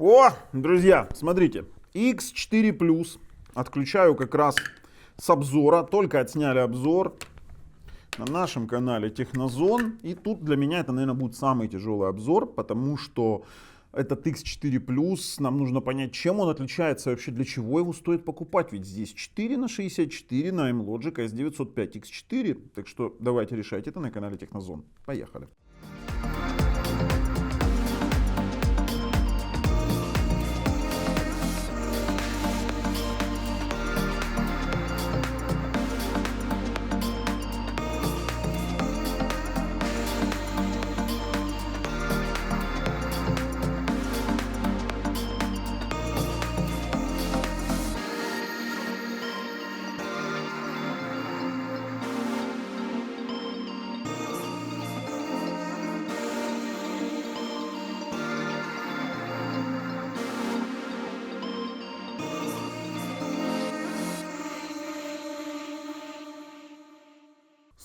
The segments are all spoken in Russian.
О, друзья, смотрите, X4 Plus отключаю как раз с обзора, только отсняли обзор на нашем канале Технозон. И тут для меня это, наверное, будет самый тяжелый обзор, потому что этот X4 Plus, нам нужно понять, чем он отличается, вообще для чего его стоит покупать. Ведь здесь 4 на 64 на M-Logic S905 X4. Так что давайте решать это на канале Технозон. Поехали.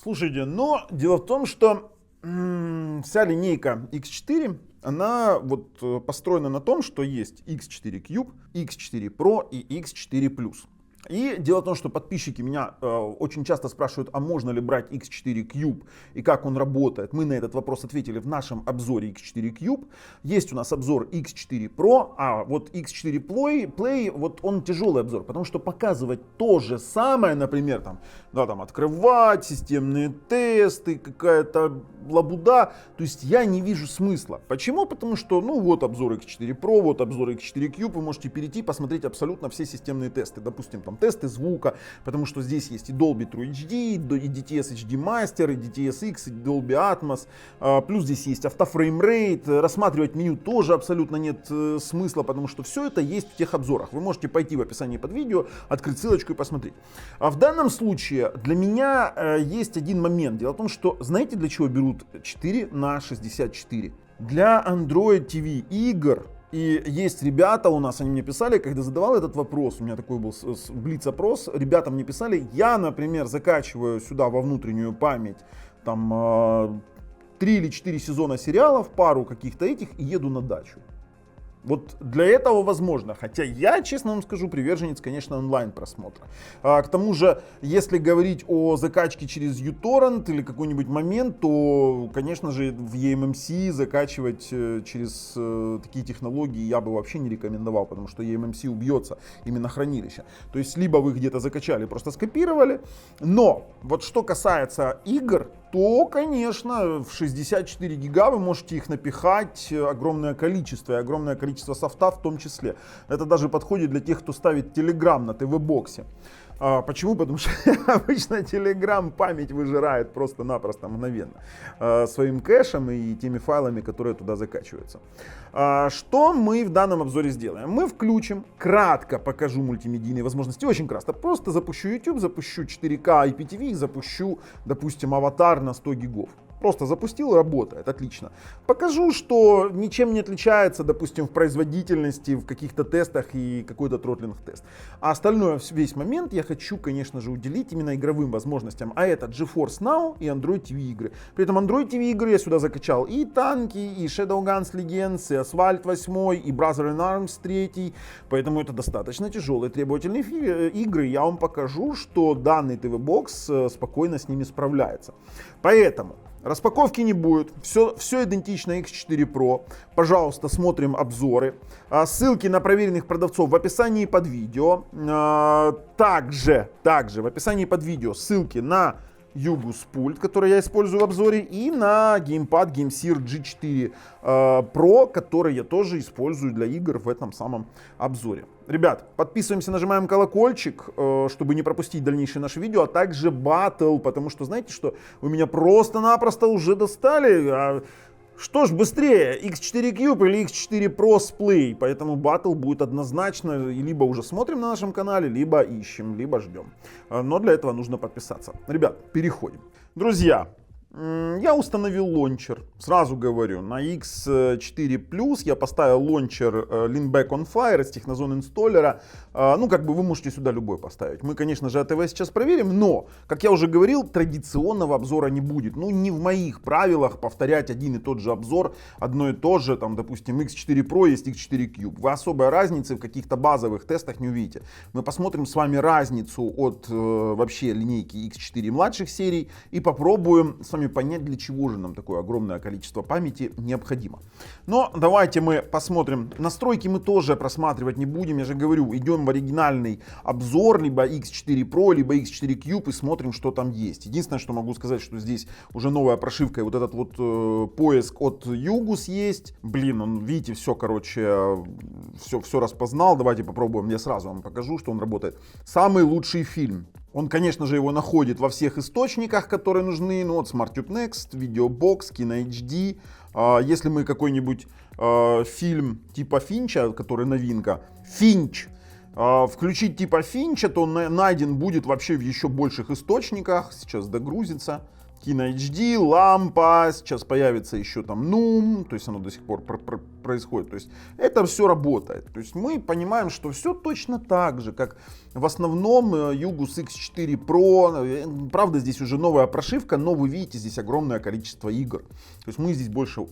Слушайте, но дело в том, что вся линейка X4, она вот построена на том, что есть X4 Cube, X4 Pro и X4 Plus. И дело в том, что подписчики меня очень часто спрашивают, а можно ли брать X4 Cube и как он работает. Мы на этот вопрос ответили в нашем обзоре X4 Cube. Есть у нас обзор X4 Pro, а вот X4 Play вот он тяжелый обзор, потому что показывать то же самое, например, там открывать системные тесты, какая-то лабуда, то есть я не вижу смысла. Почему? Потому что, вот обзор X4 Pro, вот обзор X4 Cube, вы можете перейти, посмотреть абсолютно все системные тесты. Допустим, там тесты звука, потому что здесь есть и Dolby True HD, и DTS HD Master, и DTS X, и Dolby Atmos, плюс здесь есть автофреймрейт, рассматривать меню тоже абсолютно нет смысла, потому что все это есть в тех обзорах. Вы можете пойти в описании под видео, открыть ссылочку и посмотреть. А в данном случае для меня есть один момент. Дело в том, что знаете, для чего берут 4 на 64? Для Android TV игр. И есть ребята у нас, они мне писали, когда задавал этот вопрос, у меня такой был блиц-опрос, ребята мне писали, я, например, закачиваю сюда во внутреннюю память там 3 или 4 сезона сериалов, пару каких-то этих и еду на дачу. Вот для этого возможно, хотя я, честно вам скажу, приверженец, конечно, онлайн просмотра. К тому же, если говорить о закачке через uTorrent или какой-нибудь момент, то, конечно же, в eMMC закачивать через такие технологии я бы вообще не рекомендовал, потому что eMMC убьется именно хранилище. То есть, либо вы где-то закачали, просто скопировали, но вот что касается игр, то, конечно, в 64 гига вы можете их напихать огромное количество, и огромное количество софта в том числе. Это даже подходит для тех, кто ставит Telegram на ТВ-боксе. Почему? Потому что обычно Telegram память выжирает просто-напросто мгновенно своим кэшем и теми файлами, которые туда закачиваются. Что мы в данном обзоре сделаем? Мы включим, кратко покажу мультимедийные возможности, очень кратко. Просто запущу YouTube, запущу 4К IPTV, запущу, допустим, аватар на 100 гигов. Просто запустил, работает, отлично. Покажу, что ничем не отличается, допустим, в производительности, в каких-то тестах и какой-то тротлинг-тест. А остальное, весь момент я хочу, конечно же, уделить именно игровым возможностям. А это GeForce Now и Android TV игры. При этом Android TV игры я сюда закачал и танки, и Shadowguns Legends, и Asphalt 8, и Brother in Arms 3. Поэтому это достаточно тяжелые, требовательные игры. Я вам покажу, что данный TV-бокс спокойно с ними справляется. Поэтому распаковки не будет, все идентично X4 Pro. Пожалуйста, смотрим обзоры. Ссылки на проверенных продавцов в описании под видео. Также в описании под видео ссылки на Югус пульт, который я использую в обзоре, и на геймпад GameSear G4 Pro, который я тоже использую для игр в этом самом обзоре. Ребят, подписываемся, нажимаем колокольчик, чтобы не пропустить дальнейшие наши видео, а также батл, потому что, знаете что, вы меня просто-напросто уже достали. Что ж быстрее, X4 Cube или X4 Pro с Play, поэтому батл будет однозначно, либо уже смотрим на нашем канале, либо ищем, либо ждем. Но для этого нужно подписаться. Ребят, переходим. Друзья, Я установил лончер, сразу говорю, на X4 я поставил лончер Leanback on Fire из технозон инсталлера. Ну, как бы вы можете сюда любой поставить. Мы, конечно же, АТВ сейчас проверим, но, как я уже говорил, традиционного обзора не будет. Ну, не в моих правилах повторять один и тот же обзор, одно и то же, там, допустим, X4 Pro есть X4 Cube. Вы особой разницы в каких-то базовых тестах не увидите. Мы посмотрим с вами разницу от вообще линейки X4 младших серий и попробуем с вами понять, для чего же нам такое огромное количество памяти необходимо. Но давайте мы посмотрим. Настройки мы тоже просматривать не будем. Я же говорю, идем в оригинальный обзор либо X4 Pro, либо X4 Cube и смотрим, что там есть. Единственное, что могу сказать, что здесь уже новая прошивка и вот этот вот поиск от Югус есть. Блин, он, видите, все, короче, все распознал. Давайте попробуем. Я сразу вам покажу, что он работает. Самый лучший фильм. Он, конечно же, его находит во всех источниках, которые нужны. Ну вот SmartTube Next, VideoBox, KinoHD. Если мы какой-нибудь фильм типа Финча, который новинка, Финч, включить типа Финча, то он найден будет вообще в еще больших источниках. Сейчас догрузится. KinoHD, лампа, сейчас появится еще там Noom, то есть оно до сих пор происходит. То есть это все работает. То есть мы понимаем, что все точно так же, как в основном Югус X4 Pro. Правда, здесь уже новая прошивка, но вы видите здесь огромное количество игр. То есть мы здесь больше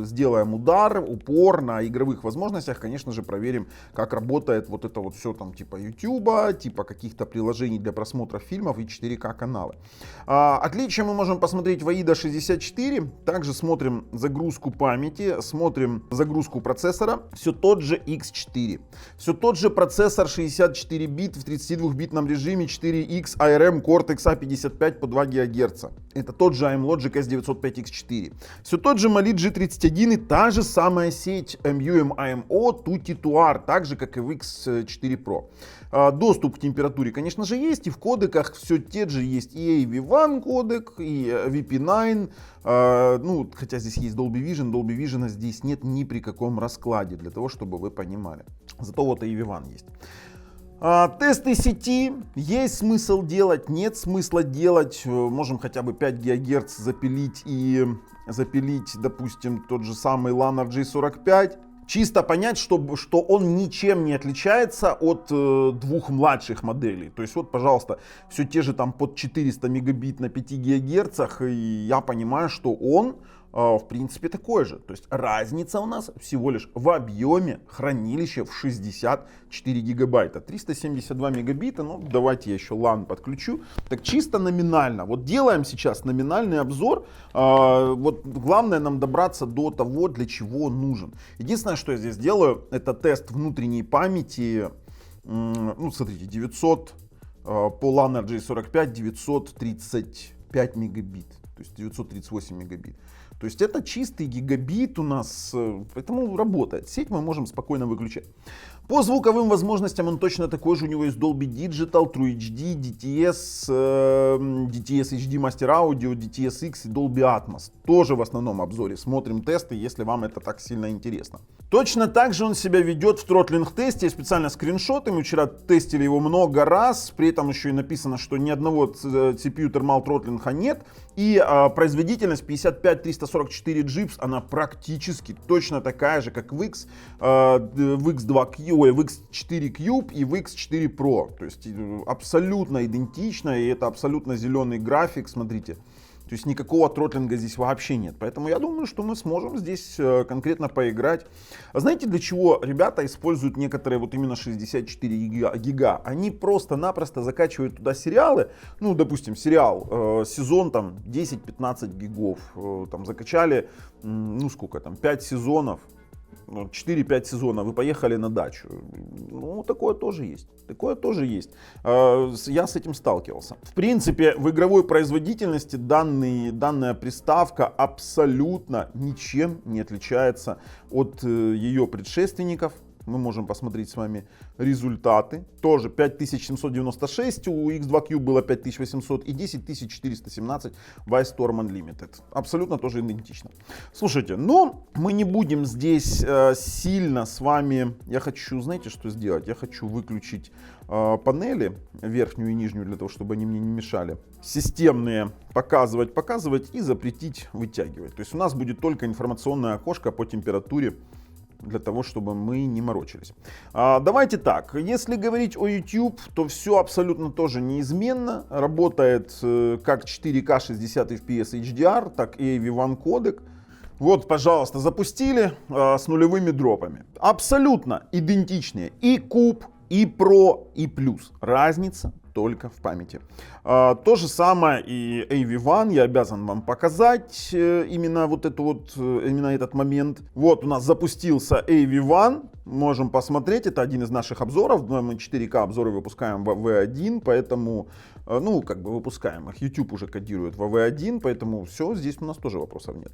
сделаем упор на игровых возможностях. Конечно же, проверим, как работает вот это вот все там типа YouTube, типа каких-то приложений для просмотра фильмов и 4К каналы. Отличие мы можем посмотреть в AIDA 64. Также смотрим загрузку памяти, смотрим загрузку процессора. Все тот же X4. Все тот же процессор 64 бит в 32-битном режиме 4X ARM Cortex A55 по 2 ГГц. Это тот же AMLogic S905X4. Все тот же Mali G31 и та же самая сеть MU-MIMO Tutti2R, так же как и в X4 Pro. Доступ к температуре, конечно же, есть, и в кодеках все те же есть и AV1 кодек, и VP9, ну, хотя здесь есть Dolby Vision здесь нет ни при каком раскладе, для того, чтобы вы понимали. Зато вот и AV1 есть. Тесты сети есть смысл делать, нет смысла делать. Можем хотя бы 5 ГГц запилить и запилить, допустим, тот же самый LAN RJ45. Чисто понять, что он ничем не отличается от двух младших моделей. То есть вот, пожалуйста, все те же там под 400 мегабит на 5 ГГц, и я понимаю, что он в принципе такой же. То есть разница у нас всего лишь в объеме хранилища в 64 гигабайта. 372 мегабита, ну давайте я еще LAN подключу. Так чисто номинально. Вот делаем сейчас номинальный обзор. Вот главное нам добраться до того, для чего он нужен. Единственное, что я здесь делаю, это тест внутренней памяти. Ну смотрите, 900 по LAN RJ45 935 мегабит. То есть 938 мегабит. То есть это чистый гигабит у нас, поэтому работает. Сеть мы можем спокойно выключать. По звуковым возможностям он точно такой же. У него есть Dolby Digital, True HD, DTS, DTS HD Master Audio, DTS X и Dolby Atmos. Тоже в основном обзоре. Смотрим тесты, если вам это так сильно интересно. Точно так же он себя ведет в тротлинг-тесте. Специально скриншоты. Мы вчера тестили его много раз. При этом еще и написано, что ни одного CPU Thermal тротлинга нет. И производительность 55-344 GHz, она практически точно такая же, как в X2Q, в X4 Cube и в X4 Pro. То есть абсолютно идентично, и это абсолютно зеленый график, смотрите. То есть никакого тротлинга здесь вообще нет. Поэтому я думаю, что мы сможем здесь конкретно поиграть. А знаете, для чего ребята используют некоторые вот именно 64 гига? Они просто-напросто закачивают туда сериалы. Ну, допустим, сериал, сезон там 10-15 гигов. Там закачали, ну сколько там, 5 сезонов. 4-5 сезонов, вы поехали на дачу. Ну, такое тоже есть. Такое тоже есть. Я с этим сталкивался. В принципе, в игровой производительности данная приставка абсолютно ничем не отличается от ее предшественников. Мы можем посмотреть с вами результаты. Тоже 5796, у X2 Cube было 5800 и 10417 в iStorm Unlimited. Абсолютно тоже идентично. Слушайте, но мы не будем здесь сильно с вами... Я хочу, знаете, что сделать? Я хочу выключить панели, верхнюю и нижнюю, для того, чтобы они мне не мешали. Системные показывать и запретить вытягивать. То есть у нас будет только информационное окошко по температуре, для того, чтобы мы не морочились. Давайте так, если говорить о YouTube, то все абсолютно тоже неизменно. Работает как 4К 60 FPS HDR, так и AV1 кодек. Вот, пожалуйста, запустили с нулевыми дропами. Абсолютно идентичные и Cube, и Pro, и Plus. Разница только в памяти. То же самое и AV1, я обязан вам показать именно именно этот момент. Вот у нас запустился AV1, можем посмотреть, это один из наших обзоров, мы 4К обзоры выпускаем в V1, поэтому, выпускаем их, YouTube уже кодирует в V1, поэтому все, здесь у нас тоже вопросов нет.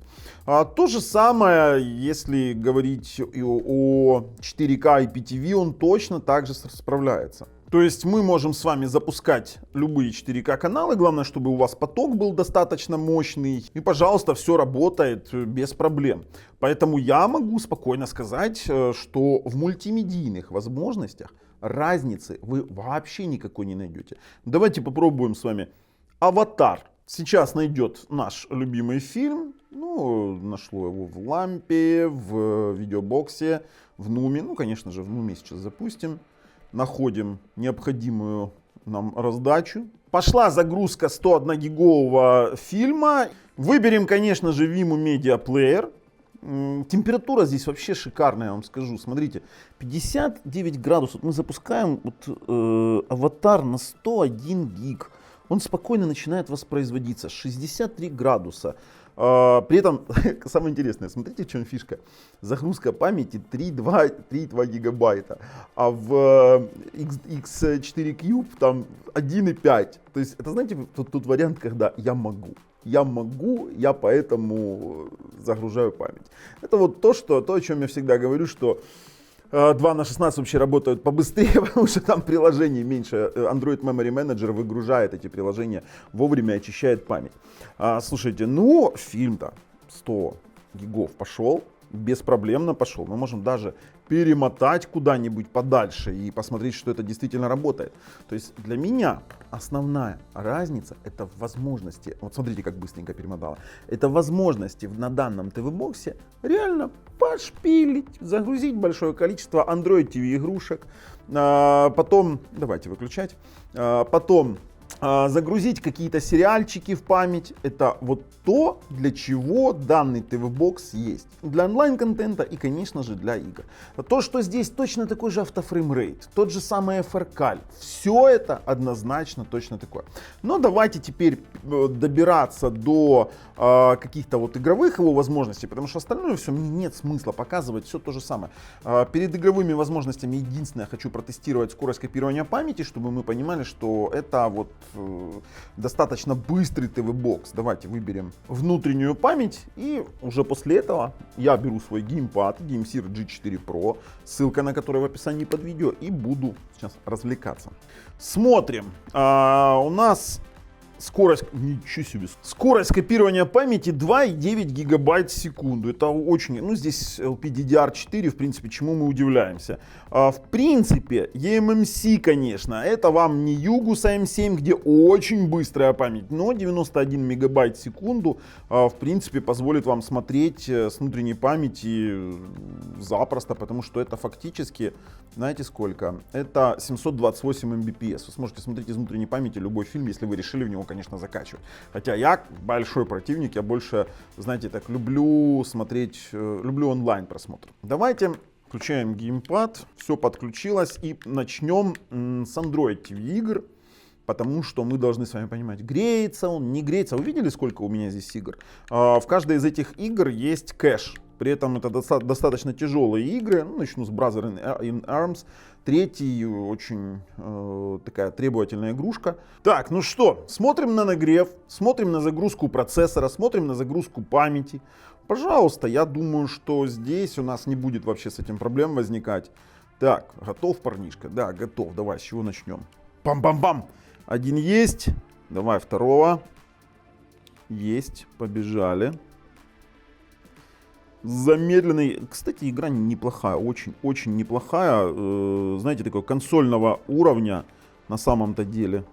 То же самое, если говорить о 4К IPTV, он точно так же справляется. То есть мы можем с вами запускать любые 4К каналы, главное, чтобы у вас поток был достаточно мощный. И, пожалуйста, все работает без проблем. Поэтому я могу спокойно сказать, что в мультимедийных возможностях разницы вы вообще никакой не найдете. Давайте попробуем с вами «Аватар». Сейчас найдет наш любимый фильм. Нашло его в лампе, в видеобоксе, в Нуме. Конечно же, в Нуме сейчас запустим. Находим необходимую нам раздачу. Пошла загрузка 101 гигового фильма. Выберем, конечно же, Vimeo Media Player. Температура здесь вообще шикарная, я вам скажу. Смотрите, 59 градусов. Мы запускаем аватар на 101 гиг. Он спокойно начинает воспроизводиться. 63 градуса. При этом, самое интересное, смотрите, в чем фишка. Загрузка памяти 3,2 гигабайта, а в X4 Cube там 1,5. То есть, это, знаете, тут вариант, когда я могу, я поэтому загружаю память. Это вот то, о чем я всегда говорю, что 2 на 16 вообще работают побыстрее, потому что там приложений меньше. Android Memory Manager выгружает эти приложения вовремя, очищает память. Слушайте, фильм-то 100 гигов пошел, беспроблемно пошел. Мы можем даже перемотать куда-нибудь подальше и посмотреть, что это действительно работает. То есть для меня основная разница — это возможности. Вот смотрите, как быстренько перемотала. Это возможности на данном ТВ-боксе реально пошпилить, загрузить большое количество Android TV игрушек. Потом, давайте выключать. Потом загрузить какие-то сериальчики в память. Это вот то, для чего данный ТВ-бокс есть. Для онлайн-контента и, конечно же, для игр. То, что здесь точно такой же автофреймрейт, тот же самый FRCAL. Все это однозначно точно такое. Но давайте теперь добираться до каких-то вот игровых его возможностей, потому что остальное все нет смысла показывать, все то же самое. Перед игровыми возможностями единственное, хочу протестировать скорость копирования памяти, чтобы мы понимали, что это вот достаточно быстрый ТВ-бокс. Давайте выберем внутреннюю память, и уже после этого я беру свой геймпад GameSir G4 Pro, ссылка на который в описании под видео, и буду сейчас развлекаться. Смотрим. У нас скорость копирования памяти 2,9 гигабайт в секунду. Это очень, здесь LPDDR4, в принципе, чему мы удивляемся. В принципе, eMMC, конечно, это вам не Yugus AM7, где очень быстрая память, но 91 мегабайт в секунду, в принципе, позволит вам смотреть с внутренней памяти запросто, потому что это фактически, знаете сколько? Это 728 Mbps. Вы сможете смотреть из внутренней памяти любой фильм, если вы решили в него, конечно, закачивать. Хотя я большой противник, я больше, знаете, так люблю смотреть, люблю онлайн просмотр. Давайте включаем геймпад, все подключилось, и начнем с Android TV игр, потому что мы должны с вами понимать, греется он, не греется. Вы видели, сколько у меня здесь игр? В каждой из этих игр есть кэш. При этом это достаточно тяжелые игры. Начну с Brother in Arms. Третий, очень такая требовательная игрушка. Так, ну что, смотрим на нагрев, смотрим на загрузку процессора, смотрим на загрузку памяти. Пожалуйста, я думаю, что здесь у нас не будет вообще с этим проблем возникать. Так, готов, парнишка? Да, готов. Давай, с чего начнем? Пам-пам-пам. Один есть. Давай второго. Есть. Побежали. Замедленный. Кстати, игра неплохая. Очень неплохая. Знаете, такого консольного уровня на самом-то деле.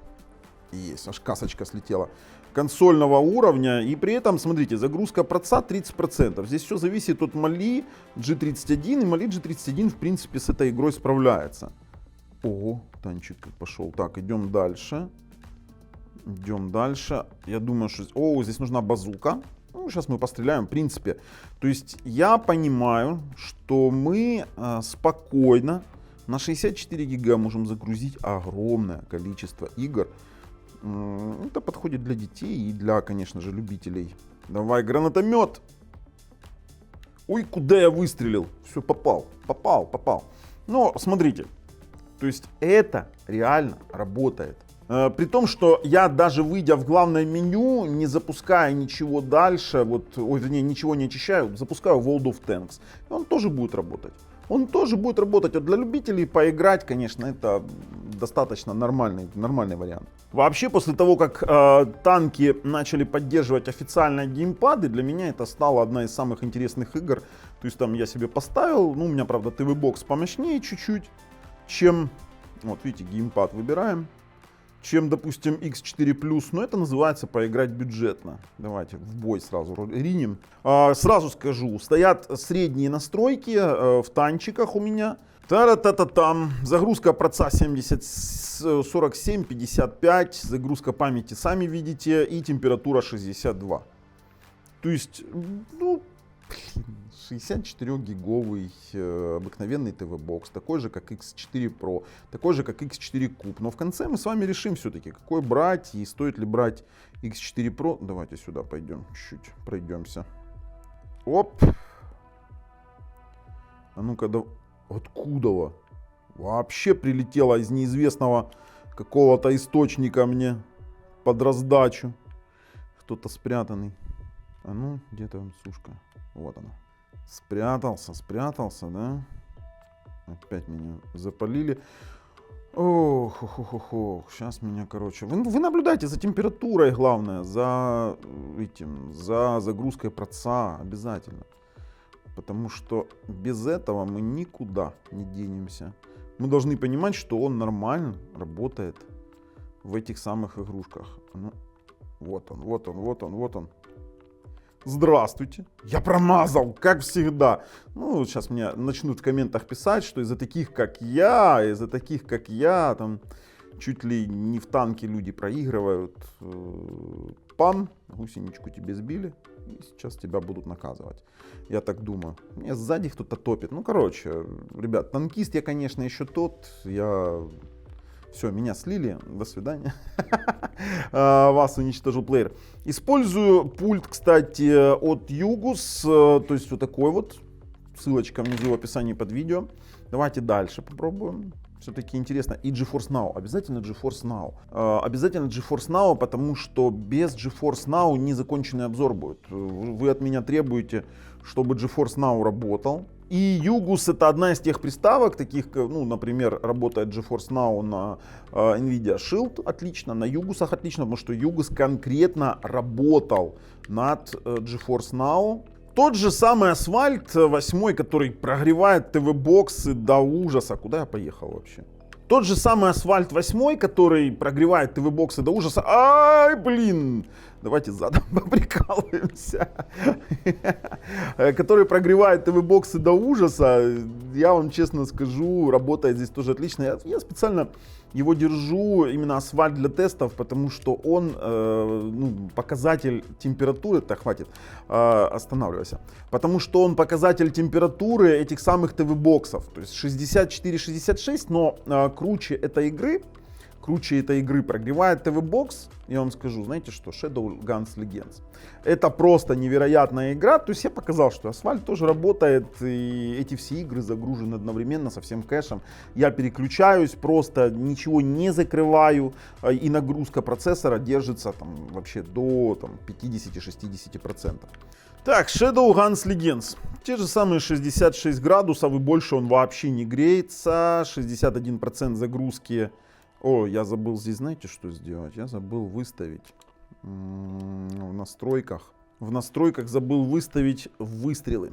Есть, аж касочка слетела. Консольного уровня. И при этом, смотрите, загрузка проца 30%. Здесь все зависит от Mali G31. И Mali G31, в принципе, с этой игрой справляется. Ого, танчик пошел. Так, идем дальше. Идем дальше. Я думаю, что... О, здесь нужна базука. Ну, сейчас мы постреляем, в принципе. То есть я понимаю, что мы спокойно на 64 гига можем загрузить огромное количество игр. Это подходит для детей и для, конечно же, любителей. Давай, гранатомет. Ой, куда я выстрелил? Все, попал. Но смотрите, то есть это реально работает. При том, что я даже выйдя в главное меню, не запуская ничего дальше, вернее, ничего не очищаю, запускаю World of Tanks. И он тоже будет работать. Вот для любителей поиграть, конечно, это достаточно нормальный вариант. Вообще, после того, как танки начали поддерживать официально геймпады, для меня это стало одна из самых интересных игр. То есть там я себе поставил, у меня, правда, TV-бокс помощнее чуть-чуть, чем, вот видите, геймпад выбираем, чем, допустим, X4+, но это называется поиграть бюджетно. Давайте в бой сразу ринем. Сразу скажу, стоят средние настройки в танчиках у меня. Та-ра-та-та-там. Загрузка проца 70, 47, 55. Загрузка памяти сами видите. И температура 62. То есть, 64-гиговый обыкновенный ТВ-бокс, такой же, как X4 Pro, такой же, как X4 Cube. Но в конце мы с вами решим все-таки, какой брать и стоит ли брать X4 Pro. Давайте сюда пойдем, чуть-чуть пройдемся. Оп. А ну-ка, откуда? Вообще прилетело из неизвестного какого-то источника мне под раздачу. Кто-то спрятанный. А ну, где там сушка? Вот она. Спрятался, да? Опять меня запалили. Ох. Сейчас меня, короче... Вы наблюдайте за температурой, главное, за загрузкой проца обязательно. Потому что без этого мы никуда не денемся. Мы должны понимать, что он нормально работает в этих самых игрушках. Ну, вот он. Здравствуйте, я промазал, как всегда. Сейчас мне начнут в комментах писать, что из-за таких, как я, там чуть ли не в танке люди проигрывают. Пам, гусеничку тебе сбили, и сейчас тебя будут наказывать. Я так думаю. Мне сзади кто-то топит. Ребят, танкист я, конечно, еще тот. Все, меня слили, до свидания. Вас уничтожил плеер. Использую пульт, кстати, от Yugus, то есть вот такой вот. Ссылочка внизу в описании под видео. Давайте дальше попробуем. Все-таки интересно. И GeForce Now. Обязательно GeForce Now. Потому что без GeForce Now незаконченный обзор будет. Вы от меня требуете, чтобы GeForce Now работал. И Yugus — это одна из тех приставок, таких, например, работает GeForce Now на NVIDIA Shield отлично, на Yugus отлично, потому что Yugus конкретно работал над GeForce Now. Тот же самый Asphalt 8, который прогревает ТВ-боксы до ужаса. Куда я поехал вообще? Тот же самый Asphalt 8, который прогревает ТВ-боксы до ужаса. Ай, блин! Давайте задом поприкалываемся. Который прогревает ТВ-боксы до ужаса. Я вам честно скажу, работает здесь тоже отлично. Я специально его держу, именно Asphalt для тестов, потому что он, показатель температуры, так хватит, останавливайся, потому что он показатель температуры этих самых ТВ-боксов, то есть 64-66, но круче этой игры прогревает ТВ-бокс, я вам скажу, знаете что, Shadowguns Legends. Это просто невероятная игра, то есть я показал, что Asphalt тоже работает, и эти все игры загружены одновременно со всем кэшем. Я переключаюсь, просто ничего не закрываю, и нагрузка процессора держится вообще до 50-60%. Так, Shadowguns Legends. Те же самые 66 градусов и больше он вообще не греется. 61% загрузки. О, я забыл здесь, знаете, что сделать? Я забыл выставить в настройках. В настройках забыл выставить выстрелы.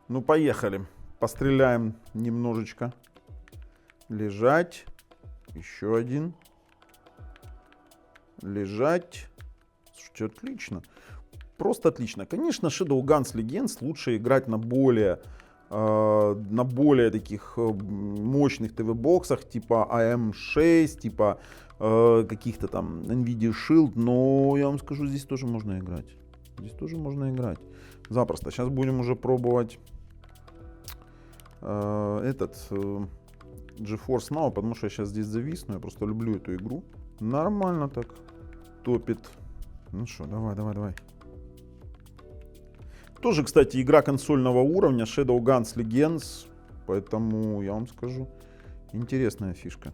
Ну, поехали. Постреляем немножечко. Лежать. Еще один. Лежать. Слушайте, отлично. Просто отлично. Конечно, Shadowguns Legends лучше играть на более таких мощных ТВ-боксах, типа AM6, типа каких-то там NVIDIA Shield, но я вам скажу, здесь тоже можно играть. Здесь тоже можно играть. Запросто. Сейчас будем уже пробовать GeForce Now, потому что я сейчас здесь зависну, я просто люблю эту игру. Нормально так топит. Ну что, давай. Тоже, кстати, игра консольного уровня, Shadowguns Legends, поэтому я вам скажу, интересная фишка.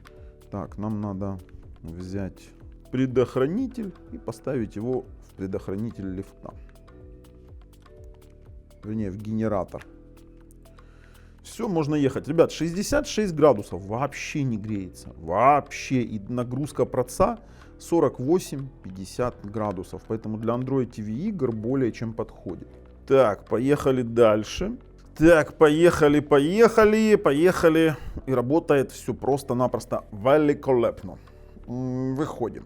Так, нам надо взять предохранитель и поставить его в предохранитель лифта. Вернее, в генератор. Все, можно ехать. Ребят, 66 градусов, вообще не греется. Вообще. И нагрузка проца 48-50 градусов. Поэтому для Android TV игр более чем подходит. Так, поехали дальше. Так, поехали. И работает все просто-напросто великолепно. Выходим.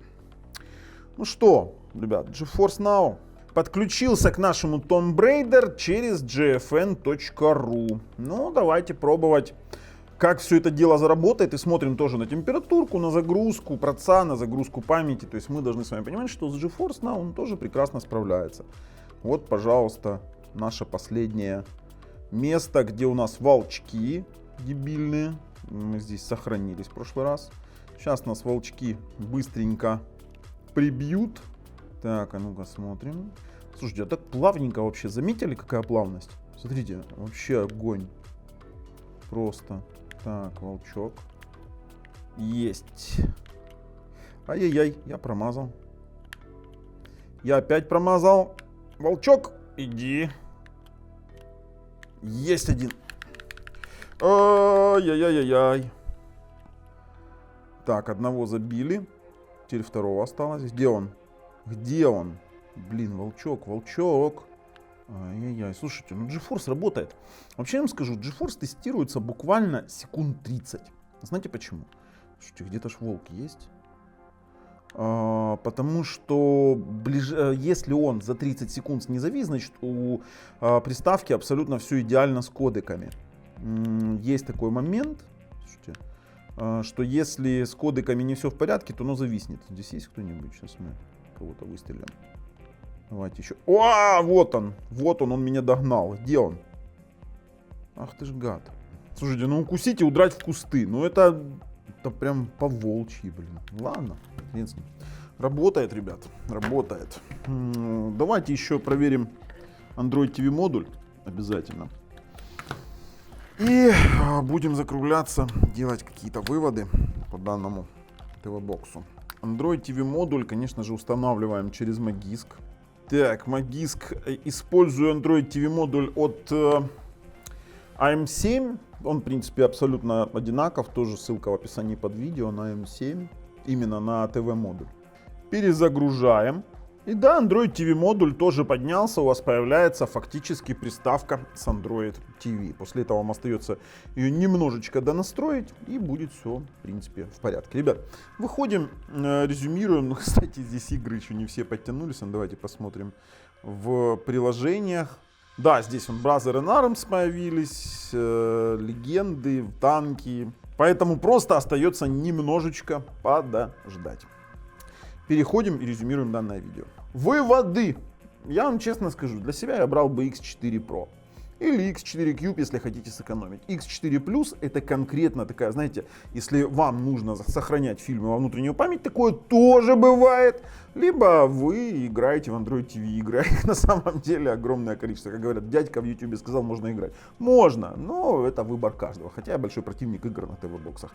Ну что, ребят, GeForce Now подключился к нашему Tomb Raider через gfn.ru. Ну, давайте пробовать, как все это дело заработает. И смотрим тоже на температурку, на загрузку проца, на загрузку памяти. То есть мы должны с вами понимать, что с GeForce Now он тоже прекрасно справляется. Вот, пожалуйста, наше последнее место, где у нас волчки дебильные. Мы здесь сохранились в прошлый раз. Сейчас нас волчки быстренько прибьют. Так, а ну-ка смотрим. Слушайте, а так плавненько вообще. Заметили, какая плавность? Смотрите, вообще огонь. Просто. Так, волчок. Есть. Ай-яй-яй, я промазал. Я опять промазал. Волчок, иди. Есть один. Ай-яй-яй-яй. Так, одного забили. Теперь второго осталось. Где он? Где он? Блин, волчок. Ай-яй-яй. Слушайте, ну GeForce работает. Вообще я вам скажу, GeForce тестируется буквально секунд 30. Знаете почему? Слушайте, где-то ж волк есть. Потому что если он за 30 секунд не завис, значит у приставки абсолютно все идеально с кодеками. Есть такой момент, слушайте, что если с кодеками не все в порядке, то оно зависнет. Здесь есть кто-нибудь? Сейчас мы кого-то выстрелим. Давайте еще. О, вот он, он меня догнал. Где он? Ах ты ж гад. Слушайте, ну укусить и удрать в кусты. Ну это прям по-волчьи, блин. Ладно, хрен с ним. Работает, ребят, работает. Давайте еще проверим Android TV модуль обязательно. И будем закругляться, делать какие-то выводы по данному ТВ-боксу. Android TV модуль, конечно же, устанавливаем через Magisk. Так, Magisk, использую Android TV модуль от AM7. Он, в принципе, абсолютно одинаков. Тоже ссылка в описании под видео на AM7. Именно на ТВ-модуль. Перезагружаем. И да, Android TV модуль тоже поднялся. У вас появляется фактически приставка с Android TV. После этого вам остается ее немножечко донастроить. И будет все, в принципе, в порядке. Ребят, выходим, резюмируем. Ну, кстати, здесь игры еще не все подтянулись. Давайте посмотрим в приложениях. Да, здесь Brothers in Arms появились, легенды, танки. Поэтому просто остается немножечко подождать. Переходим и резюмируем данное видео. Выводы. Я вам честно скажу, для себя я брал бы X4 Pro. Или X4 Cube, если хотите сэкономить. X4 Plus это конкретно такая, знаете, если вам нужно сохранять фильмы во внутреннюю память, такое тоже бывает. Либо вы играете в Android TV игры. Их на самом деле огромное количество. Как говорят, дядька в YouTube сказал, можно играть. Можно, но это выбор каждого. Хотя я большой противник игр на ТВ-боксах.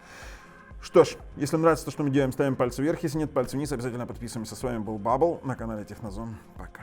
Что ж, если нравится то, что мы делаем, ставим пальцы вверх. Если нет, пальцы вниз. Обязательно подписываемся. С вами был Bubble на канале Технозон. Пока.